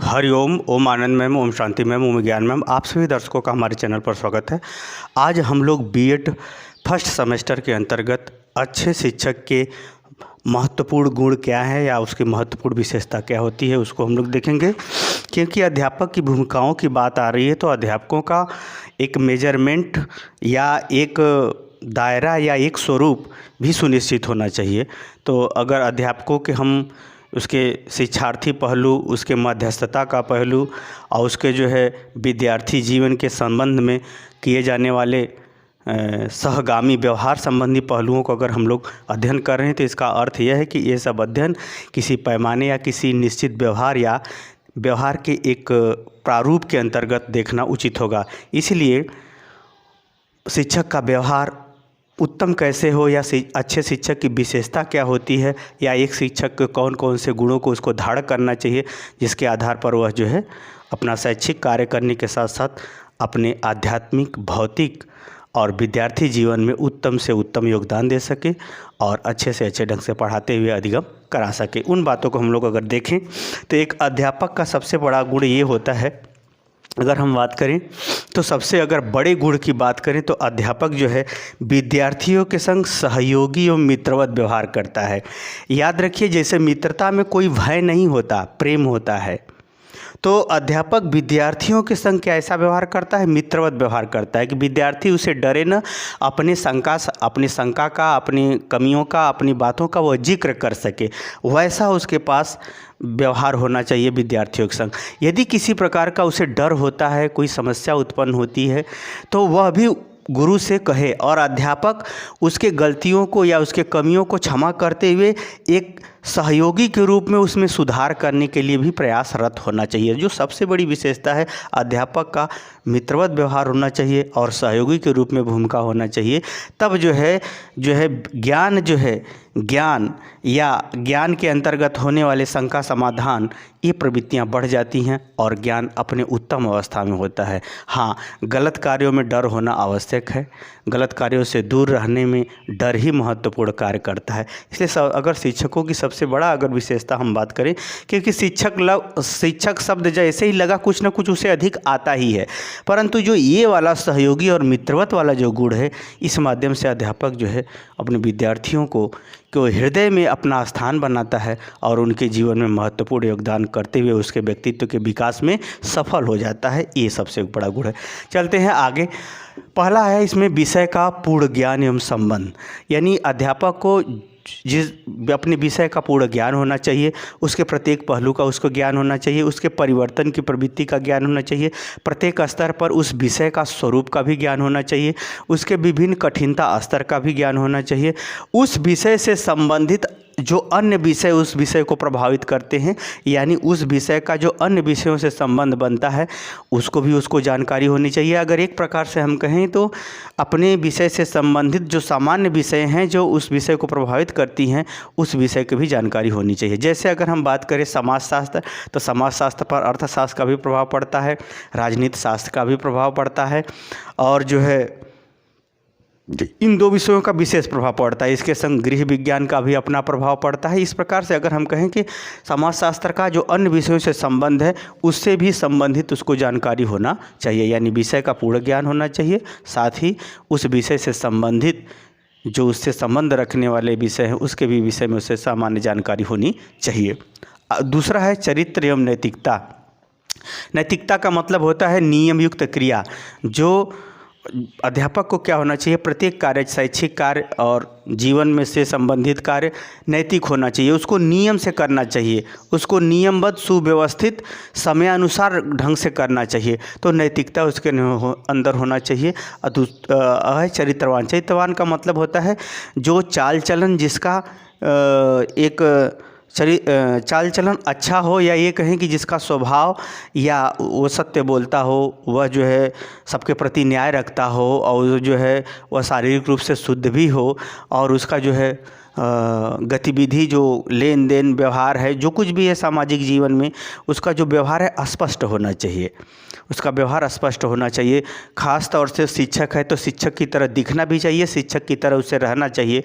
हरिओम, ओम आनंद ma'am, Om Shanti ma'am, ओम ज्ञान ma'am, आप सभी दर्शकों का हमारे चैनल पर स्वागत है। आज हम लोग बीएड फर्स्ट सेमेस्टर के अंतर्गत अच्छे शिक्षक के महत्वपूर्ण गुण क्या है या उसकी महत्वपूर्ण विशेषता क्या होती है उसको हम लोग देखेंगे। क्योंकि अध्यापक की भूमिकाओं की बात आ रही है तो अध्यापकों का एक मेजरमेंट या एक दायरा या एक स्वरूप भी सुनिश्चित होना चाहिए। तो अगर अध्यापकों के हम उसके शिक्षार्थी पहलू, उसके मध्यस्थता का पहलू और उसके जो है विद्यार्थी जीवन के संबंध में किए जाने वाले सहगामी व्यवहार संबंधी पहलुओं को अगर हम लोग अध्ययन कर रहे हैं तो इसका अर्थ यह है कि ये सब अध्ययन किसी पैमाने या किसी निश्चित व्यवहार या व्यवहार के एक प्रारूप के अंतर्गत देखना उचित होगा। इसलिए शिक्षक का व्यवहार उत्तम कैसे हो या अच्छे शिक्षक की विशेषता क्या होती है या एक शिक्षक के कौन कौन से गुणों को उसको धारण करना चाहिए जिसके आधार पर वह जो है अपना शैक्षिक कार्य करने के साथ साथ अपने आध्यात्मिक, भौतिक और विद्यार्थी जीवन में उत्तम से उत्तम योगदान दे सके और अच्छे से अच्छे ढंग से पढ़ाते हुए अधिगम करा सके। उन बातों को हम लोग अगर देखें तो एक अध्यापक का सबसे बड़ा गुण ये होता है, अगर हम बात करें तो सबसे अगर बड़े गुण की बात करें तो अध्यापक जो है विद्यार्थियों के संग सहयोगी और मित्रवत व्यवहार करता है। याद रखिए, जैसे मित्रता में कोई भय नहीं होता, प्रेम होता है, तो अध्यापक विद्यार्थियों के संग कैसा व्यवहार करता है? मित्रवत व्यवहार करता है कि विद्यार्थी उसे डरे न, अपनी शंका का, अपनी कमियों का, अपनी बातों का वह जिक्र कर सके, वैसा उसके पास व्यवहार होना चाहिए विद्यार्थियों के संग। यदि किसी प्रकार का उसे डर होता है, कोई समस्या उत्पन्न होती है तो वह भी गुरु से कहे और अध्यापक उसके गलतियों को या उसके कमियों को क्षमा करते हुए एक सहयोगी के रूप में उसमें सुधार करने के लिए भी प्रयासरत होना चाहिए। जो सबसे बड़ी विशेषता है, अध्यापक का मित्रवत व्यवहार होना चाहिए और सहयोगी के रूप में भूमिका होना चाहिए। तब जो है ज्ञान या ज्ञान के अंतर्गत होने वाले शंका समाधान, ये प्रवृत्तियाँ बढ़ जाती हैं और ज्ञान अपने उत्तम अवस्था में होता है। हाँ, गलत कार्यों में डर होना आवश्यक है, गलत कार्यों से दूर रहने में डर ही महत्वपूर्ण कार्य करता है। इसलिए अगर शिक्षकों की सबसे बड़ा अगर विशेषता हम बात करें, क्योंकि शिक्षक शब्द जैसे ही लगा कुछ ना कुछ उसे अधिक आता ही है, परंतु जो ये वाला सहयोगी और मित्रवत वाला जो गुण है, इस माध्यम से अध्यापक जो है अपने विद्यार्थियों को हृदय में अपना स्थान बनाता है और उनके जीवन में महत्वपूर्ण योगदान करते हुए उसके व्यक्तित्व के विकास में सफल हो जाता है। ये सबसे बड़ा गुण है। चलते हैं आगे। पहला है इसमें विषय का पूर्ण ज्ञान एवं संबंध, यानी अध्यापक को अपने विषय का पूर्ण ज्ञान होना चाहिए, उसके प्रत्येक पहलू का उसको ज्ञान होना चाहिए, उसके परिवर्तन की प्रवृत्ति का ज्ञान होना चाहिए, प्रत्येक स्तर पर उस विषय का स्वरूप का भी ज्ञान होना चाहिए, उसके विभिन्न कठिनता स्तर का भी ज्ञान होना चाहिए, उस विषय से संबंधित जो अन्य विषय उस विषय को प्रभावित करते हैं, यानी उस विषय का जो अन्य विषयों से संबंध बनता है उसको जानकारी होनी चाहिए। अगर एक प्रकार से हम कहें तो अपने विषय से संबंधित जो सामान्य विषय हैं जो उस विषय को प्रभावित करती हैं, उस विषय की भी जानकारी होनी चाहिए। जैसे अगर हम बात करें समाजशास्त्र, तो समाजशास्त्र पर अर्थशास्त्र का भी प्रभाव पड़ता है, राजनीति शास्त्र का भी प्रभाव पड़ता है और जो है इन दो विषयों का विशेष प्रभाव पड़ता है। इसके संग गृह विज्ञान का भी अपना प्रभाव पड़ता है। इस प्रकार से अगर हम कहें कि समाजशास्त्र का जो अन्य विषयों से संबंध है उससे भी संबंधित उसको जानकारी होना चाहिए, यानी विषय का पूर्ण ज्ञान होना चाहिए, साथ ही उस विषय से संबंधित जो उससे संबंध रखने वाले विषय हैं उसके भी विषय में उसे सामान्य जानकारी होनी चाहिए। दूसरा है चरित्र एवं नैतिकता। नैतिकता का मतलब होता है नियम युक्त क्रिया। जो अध्यापक को क्या होना चाहिए, प्रत्येक कार्य, शैक्षिक कार्य और जीवन में से संबंधित कार्य नैतिक होना चाहिए, उसको नियम से करना चाहिए, उसको नियमबद्ध सुव्यवस्थित समयानुसार ढंग से करना चाहिए। तो नैतिकता उसके अंदर होना चाहिए। चरित्रवान का मतलब होता है जो चाल चलन जिसका चाल चलन अच्छा हो, या ये कहें कि जिसका स्वभाव या वो सत्य बोलता हो, वह जो है सबके प्रति न्याय रखता हो और जो है वह शारीरिक रूप से शुद्ध भी हो और उसका जो है गतिविधि, जो लेन देन व्यवहार है, जो कुछ भी है सामाजिक जीवन में, उसका जो व्यवहार है स्पष्ट होना चाहिए। उसका व्यवहार स्पष्ट होना चाहिए। ख़ास तौर से शिक्षक है तो शिक्षक की तरह दिखना भी चाहिए, शिक्षक की तरह उसे रहना चाहिए।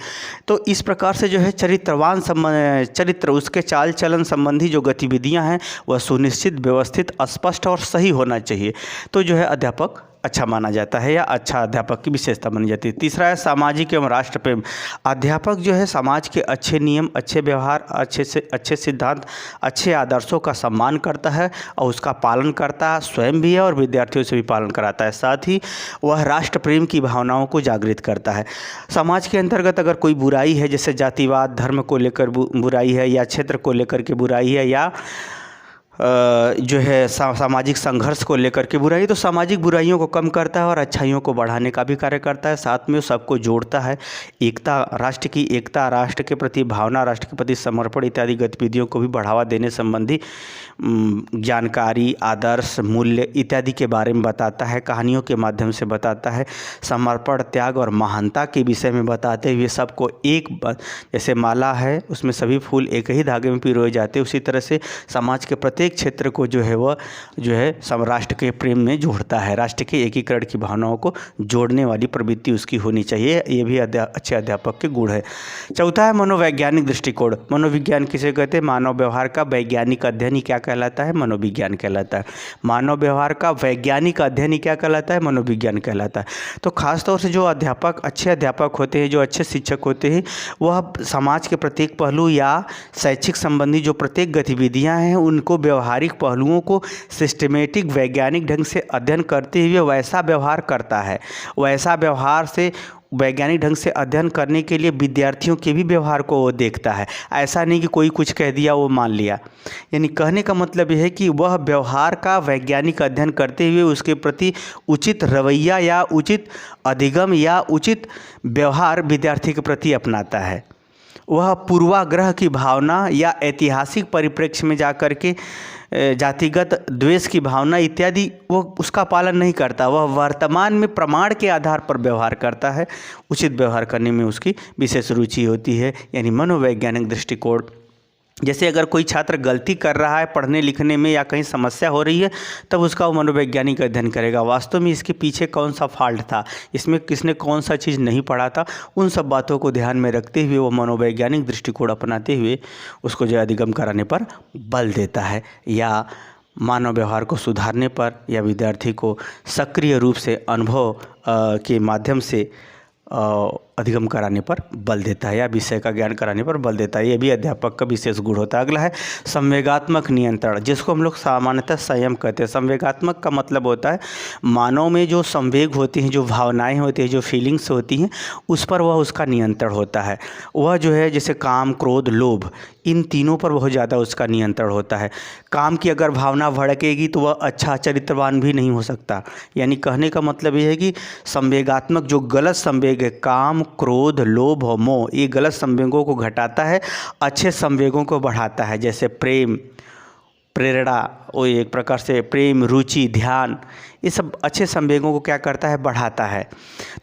तो इस प्रकार से जो है चरित्र, उसके चाल चलन संबंधी जो गतिविधियां हैं वह सुनिश्चित, व्यवस्थित, स्पष्ट और सही होना चाहिए। तो जो है अध्यापक अच्छा माना जाता है या अच्छा अध्यापक की विशेषता मानी जाती है। तीसरा है सामाजिक एवं राष्ट्र प्रेम। अध्यापक जो है समाज के अच्छे नियम, अच्छे व्यवहार, अच्छे सिद्धांत, अच्छे आदर्शों का सम्मान करता है और उसका पालन करता है, स्वयं भी है और विद्यार्थियों से भी पालन कराता है। साथ ही वह राष्ट्र प्रेम की भावनाओं को जागृत करता है। समाज के अंतर्गत अगर कोई बुराई है, जैसे जातिवाद, धर्म को लेकर बुराई है या क्षेत्र को लेकर के बुराई है या जो है सामाजिक संघर्ष को लेकर के बुराई, तो सामाजिक बुराइयों को कम करता है और अच्छाइयों को बढ़ाने का भी कार्य करता है। साथ में सबको जोड़ता है। एकता, राष्ट्र की एकता, राष्ट्र के प्रति भावना, राष्ट्र के प्रति समर्पण इत्यादि गतिविधियों को भी बढ़ावा देने संबंधी जानकारी, आदर्श, मूल्य इत्यादि के बारे में बताता है। कहानियों के माध्यम से बताता है। समर्पण, त्याग और महानता के विषय में बताते हुए सबको एक, जैसे माला है उसमें सभी फूल एक ही धागे में पिरोए जाते, उसी तरह से समाज के प्रत्येक क्षेत्र को जो है वह जो है राष्ट्र के प्रेम में जोड़ता है। राष्ट्र के एकीकरण की भावनाओं को जोड़ने वाली प्रवृत्ति उसकी होनी चाहिए। ये भी अच्छे अध्यापक के गुण है। चौथा है मनोवैज्ञानिक दृष्टिकोण। मनोविज्ञान किसे कहते हैं? मानव व्यवहार का वैज्ञानिक अध्ययन ही क्या कहलाता है? मनोविज्ञान कहलाता है। मानव व्यवहार का वैज्ञानिक अध्ययन ही क्या कहलाता है? मनोविज्ञान कहलाता है। तो खासतौर से जो अध्यापक, अच्छे अध्यापक होते हैं, जो अच्छे शिक्षक होते हैं, वह समाज के प्रत्येक पहलू या शैक्षिक संबंधी जो प्रत्येक गतिविधियां हैं उनको, व्यवहारिक पहलुओं को सिस्टमेटिक, वैज्ञानिक ढंग से अध्ययन करते हुए वैसा व्यवहार करता है। वैसा व्यवहार से, वैज्ञानिक ढंग से अध्ययन करने के लिए विद्यार्थियों के भी व्यवहार को वो देखता है। ऐसा नहीं कि कोई कुछ कह दिया वो मान लिया। यानी कहने का मतलब यह है कि वह व्यवहार का वैज्ञानिक अध्ययन करते हुए उसके प्रति उचित रवैया या उचित अधिगम या उचित व्यवहार विद्यार्थी के प्रति अपनाता है। वह पूर्वाग्रह की भावना या ऐतिहासिक परिप्रेक्ष्य में जाकर के जातिगत द्वेष की भावना इत्यादि वो उसका पालन नहीं करता। वह वर्तमान में प्रमाण के आधार पर व्यवहार करता है। उचित व्यवहार करने में उसकी विशेष रुचि होती है। यानी मनोवैज्ञानिक दृष्टिकोण, जैसे अगर कोई छात्र गलती कर रहा है पढ़ने लिखने में या कहीं समस्या हो रही है, तब उसका वो मनोवैज्ञानिक अध्ययन करेगा। वास्तव में इसके पीछे कौन सा फॉल्ट था, इसमें किसने कौन सा चीज़ नहीं पढ़ा था, उन सब बातों को ध्यान में रखते हुए वो मनोवैज्ञानिक दृष्टिकोण अपनाते हुए उसको जो अधिगम कराने पर बल देता है, या मानव व्यवहार को सुधारने पर, या विद्यार्थी को सक्रिय रूप से अनुभव के माध्यम से अधिगम कराने पर बल देता है, या विषय का ज्ञान कराने पर बल देता है। ये भी अध्यापक का विशेष गुण होता है। अगला है संवेगात्मक नियंत्रण, जिसको हम लोग सामान्यतः संयम कहते हैं। संवेगात्मक का मतलब होता है मानव में जो संवेग होती हैं, जो भावनाएं होती हैं, जो फीलिंग्स होती हैं, उस पर वह उसका नियंत्रण होता है। वह जो है जैसे काम, क्रोध, लोभ, इन तीनों पर बहुत ज़्यादा उसका नियंत्रण होता है। काम की अगर भावना भड़केगी तो वह अच्छा चरित्रवान भी नहीं हो सकता। यानी कहने का मतलब ये है कि संवेगात्मक जो गलत संवेग है, काम, क्रोध, लोभ और मोह, ये गलत संवेगों को घटाता है, अच्छे संवेगों को बढ़ाता है। जैसे प्रेम, प्रेरणा, वो एक प्रकार से प्रेम, रुचि, ध्यान, ये सब अच्छे संवेगों को क्या करता है? बढ़ाता है।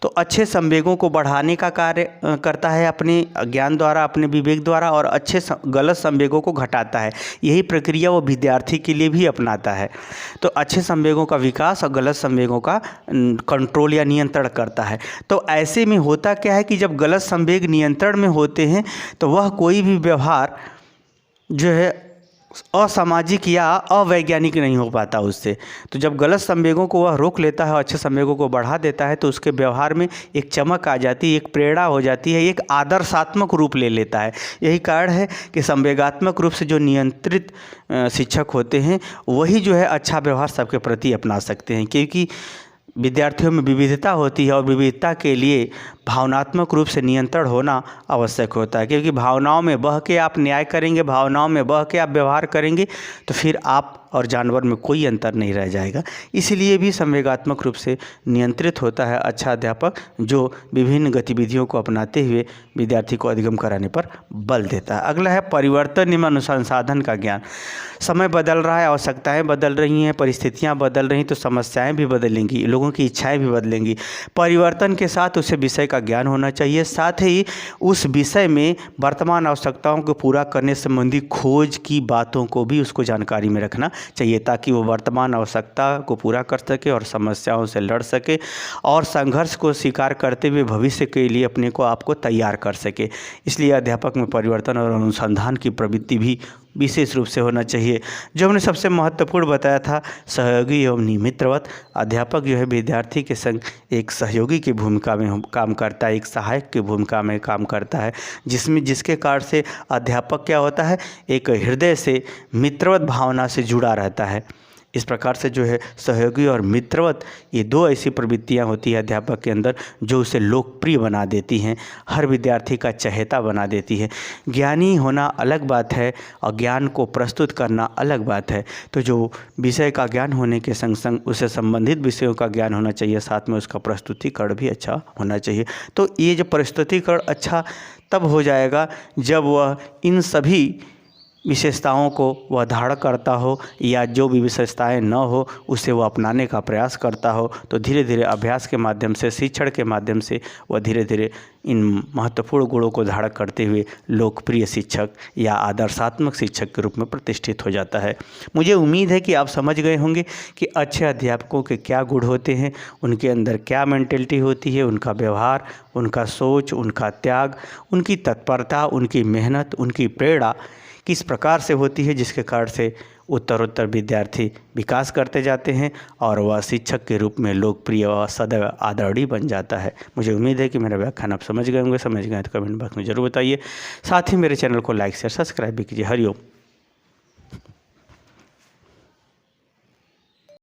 तो अच्छे संवेगों को बढ़ाने का कार्य करता है अपने ज्ञान द्वारा, अपने विवेक द्वारा, और अच्छे गलत संवेगों को घटाता है। यही प्रक्रिया वो विद्यार्थी के लिए भी अपनाता है। तो अच्छे संवेगों का विकास और गलत संवेगों का कंट्रोल या नियंत्रण करता है। तो ऐसे में होता क्या है कि जब गलत संवेग नियंत्रण में होते हैं तो वह कोई भी व्यवहार जो है असामाजिक या अवैज्ञानिक नहीं हो पाता उससे। तो जब गलत संवेगों को वह रोक लेता है और अच्छे संवेगों को बढ़ा देता है तो उसके व्यवहार में एक चमक आ जाती है, एक प्रेरणा हो जाती है, एक आदर्शात्मक रूप ले लेता है। यही कारण है कि संवेगात्मक रूप से जो नियंत्रित शिक्षक होते हैं वही जो है अच्छा व्यवहार सबके प्रति अपना सकते हैं, क्योंकि विद्यार्थियों में विविधता होती है और विविधता के लिए भावनात्मक रूप से नियंत्रण होना आवश्यक होता है। क्योंकि भावनाओं में बह के आप न्याय करेंगे, भावनाओं में बह के आप व्यवहार करेंगे तो फिर आप और जानवर में कोई अंतर नहीं रह जाएगा। इसलिए भी संवेगात्मक रूप से नियंत्रित होता है अच्छा अध्यापक, जो विभिन्न गतिविधियों को अपनाते हुए विद्यार्थी को अधिगम कराने पर बल देता है। अगला है परिवर्तन एवं अनुसंधान का ज्ञान। समय बदल रहा है, आवश्यकताएं बदल रही हैं, परिस्थितियां बदल रही, तो समस्याएं भी बदलेंगी, लोगों की इच्छाएं भी बदलेंगी। परिवर्तन के साथ उसे विषय का ज्ञान होना चाहिए, साथ ही उस विषय में वर्तमान आवश्यकताओं को पूरा करने संबंधी खोज की बातों को भी उसको जानकारी में रखना चाहिए, ताकि वो वर्तमान आवश्यकता को पूरा कर सके और समस्याओं से लड़ सके और संघर्ष को स्वीकार करते हुए भविष्य के लिए अपने को आपको तैयार कर सके। इसलिए अध्यापक में परिवर्तन और अनुसंधान की प्रवृत्ति भी विशेष रूप से होना चाहिए। जो हमने सबसे महत्वपूर्ण बताया था, सहयोगी एवं निमित्रवत। अध्यापक जो है विद्यार्थी के संग एक सहयोगी की भूमिका में काम करता है, एक सहायक की भूमिका में काम करता है, जिसके कारण से अध्यापक क्या होता है, एक हृदय से मित्रवत भावना से जुड़ा रहता है। इस प्रकार से जो है सहयोगी और मित्रवत, ये दो ऐसी प्रवृत्तियां होती है अध्यापक के अंदर जो उसे लोकप्रिय बना देती हैं, हर विद्यार्थी का चहेता बना देती है। ज्ञानी होना अलग बात है और ज्ञान को प्रस्तुत करना अलग बात है। तो जो विषय का ज्ञान होने के संग संग उसे संबंधित विषयों का ज्ञान होना चाहिए, साथ में उसका प्रस्तुतिकरण भी अच्छा होना चाहिए। तो ये जो प्रस्तुतिकरण अच्छा तब हो जाएगा जब वह इन सभी विशेषताओं को वह धारण करता हो, या जो भी विशेषताएं न हो उसे वह अपनाने का प्रयास करता हो। तो धीरे धीरे अभ्यास के माध्यम से, शिक्षण के माध्यम से वह धीरे धीरे इन महत्वपूर्ण गुणों को धारण करते हुए लोकप्रिय शिक्षक या आदर्शात्मक शिक्षक के रूप में प्रतिष्ठित हो जाता है। मुझे उम्मीद है कि आप समझ गए होंगे कि अच्छे अध्यापकों के क्या गुण होते हैं, उनके अंदर क्या मेंटेलिटी होती है, उनका व्यवहार, उनका सोच, उनका त्याग, उनकी तत्परता, उनकी मेहनत, उनकी प्रेरणा किस प्रकार से होती है, जिसके कारण से उत्तरोत्तर विद्यार्थी विकास करते जाते हैं और वह शिक्षक के रूप में लोकप्रिय व सदैव आदरणीय बन जाता है। मुझे उम्मीद है कि मेरा व्याख्यान आप समझ गए होंगे। समझ गए तो कमेंट बॉक्स में जरूर बताइए। साथ ही मेरे चैनल को लाइक शेयर सब्सक्राइब भी कीजिए। हरिओम।